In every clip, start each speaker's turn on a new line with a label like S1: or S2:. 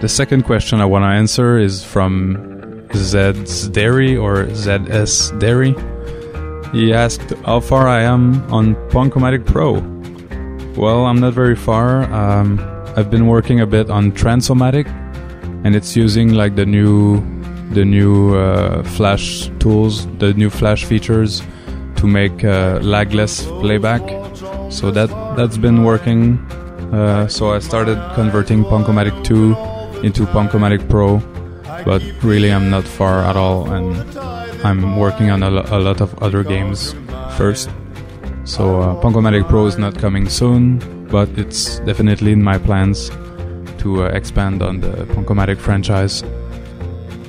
S1: The second question I want to answer is from Z's Dairy or ZS Dairy. He asked how far I am on Punk-o-matic Pro. Well, I'm not very far. I've been working a bit on Trance-o-matic, and it's using like the new flash tools, the new flash features to make lagless playback. So that's been working. So I started converting Punk-o-matic 2 into Punk-o-matic Pro, but really I'm not far at all, and I'm working on a lot of other games first. So Punk-o-matic Pro is not coming soon, but it's definitely in my plans to expand on the Punk-o-matic franchise.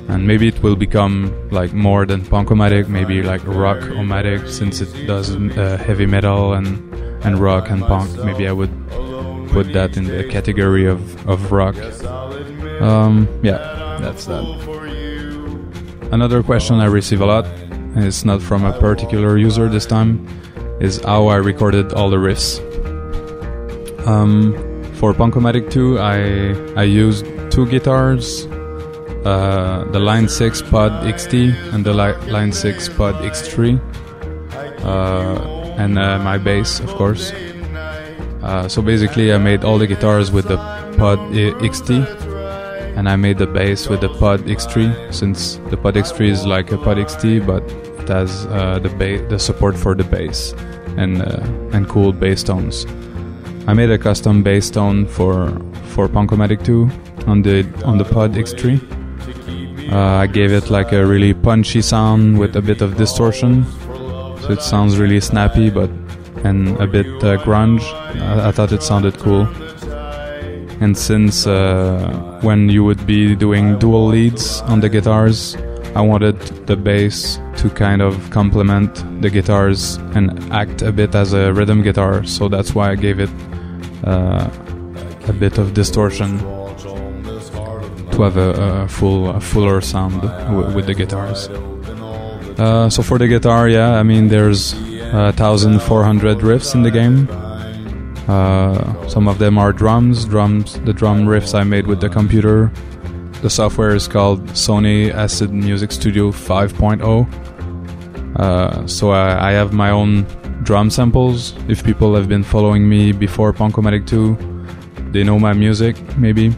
S1: And maybe it will become like more than Punk-o-matic, maybe like Rock-o-matic, since it does heavy metal and rock and punk. Maybe I would put that in the category of rock. Yeah, that's that. Another question I receive a lot, and it's not from a particular user this time, is how I recorded all the riffs. For Punk-o-matic 2, I used 2 guitars, the Line 6 Pod XT and the Line 6 Pod X3, and my bass, of course. So basically I made all the guitars with the Pod XT, and I made the bass with the Pod X3, since the Pod X3 is like a Pod XT, but it has the support for the bass and cool bass tones. I made a custom bass tone for Punk-o-matic 2 on the Pod X3. I gave it like a really punchy sound with a bit of distortion, so it sounds really snappy and a bit grunge. I thought it sounded cool. And since when you would be doing dual leads on the guitars, I wanted the bass to kind of complement the guitars and act a bit as a rhythm guitar, so that's why I gave it a bit of distortion to have a fuller sound with the guitars. So for the guitar, yeah, I mean there's 1,400 riffs in the game. Some of them are drums. The drum riffs I made with the computer. The software is called Sony Acid Music Studio 5.0. So I have my own drum samples. If people have been following me before Punk-o-matic 2, they know my music, maybe.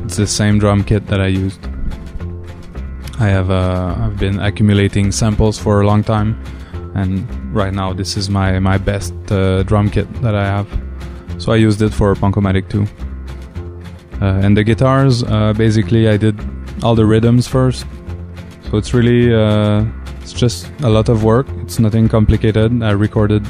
S1: It's the same drum kit that I used. I've been accumulating samples for a long time, and right now this is my best drum kit that I have. So I used it for Punk-o-matic 2. And the guitars, basically I did all the rhythms first. So it's really, it's just a lot of work. It's nothing complicated. I recorded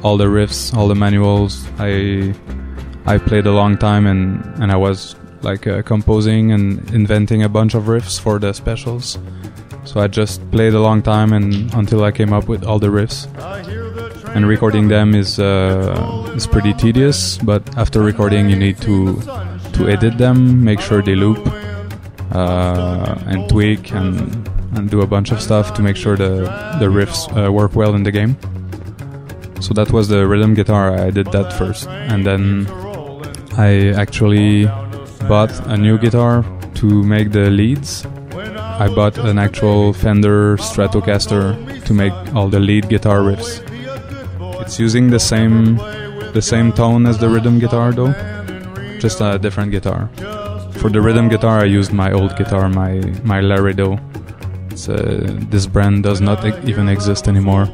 S1: all the riffs, all the manuals. I played a long time, and I was like composing and inventing a bunch of riffs for the specials. So I just played a long time until I came up with all the riffs. And recording them is pretty tedious, but after recording you need to edit them, make sure they loop, and tweak and do a bunch of stuff to make sure the riffs work well in the game. So that was the rhythm guitar. I did that first, and then I actually bought a new guitar to make the leads. I bought an actual Fender Stratocaster to make all the lead guitar riffs. It's using the same tone as the rhythm guitar though, just a different guitar. For the rhythm guitar I used my old guitar, my Laredo. This brand does not even exist anymore.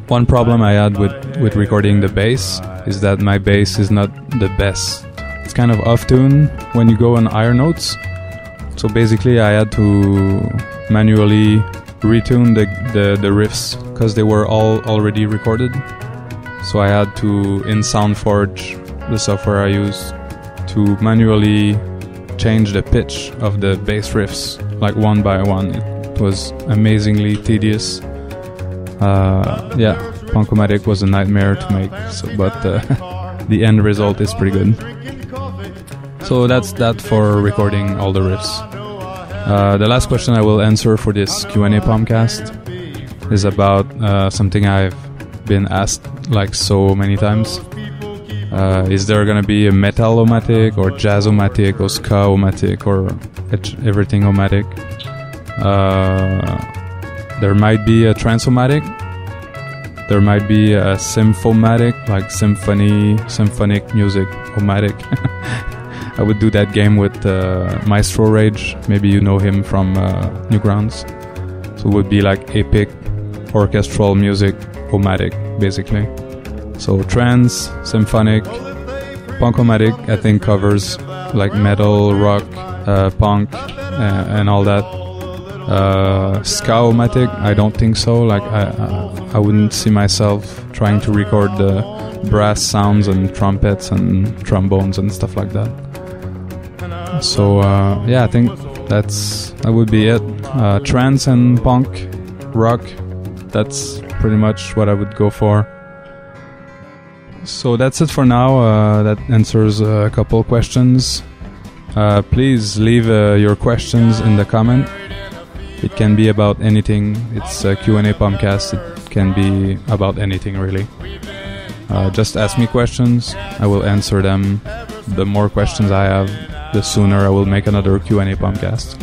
S1: One problem I had with recording the bass is that my bass is not the best. It's kind of off tune when you go on higher notes. So basically I had to manually retune the riffs because they were all already recorded. So I had to, in SoundForge, the software I use, to manually change the pitch of the bass riffs, like one by one. It was amazingly tedious. Yeah, Punk-o-matic was a nightmare to make, but the end result is pretty good. So that's that for recording all the riffs. The last question I will answer for this Q&A POMcast is about something I've been asked like so many times. Is there gonna be a metal-o-matic or jazz-o-matic or ska-o-matic or everything-o-matic? There might be a trance-o-matic. There might be a symphomatic, like symphonic music-o-matic. I would do that game with Maestro Rage. Maybe you know him from Newgrounds. So it would be like epic orchestral music-o-matic, basically. So trance, symphonic, punk-o-matic, I think covers like metal, rock, punk, and all that. Ska-o-matic, I don't think so. Like I wouldn't see myself trying to record the brass sounds and trumpets and trombones and stuff like that. So yeah, I think that would be it. Trance and punk, rock, that's pretty much what I would go for. So that's it for now. That answers a couple questions. Please leave your questions in the comment. It can be about anything. It's a Q&A POMcast. It can be about anything, really. Just ask me questions. I will answer them. The more questions I have, the sooner I will make another Q&A POMcast.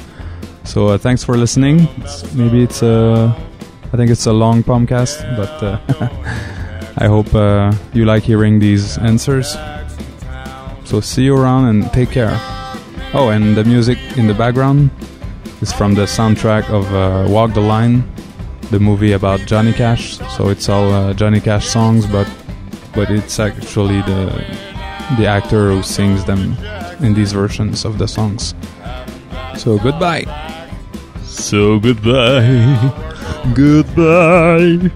S1: So thanks for listening. I think it's a long POMcast, but I hope you like hearing these answers. So see you around and take care. Oh, and the music in the background is from the soundtrack of Walk the Line, the movie about Johnny Cash. So it's all Johnny Cash songs, but it's actually the actor who sings them in these versions of the songs. So goodbye.
S2: So goodbye. Goodbye.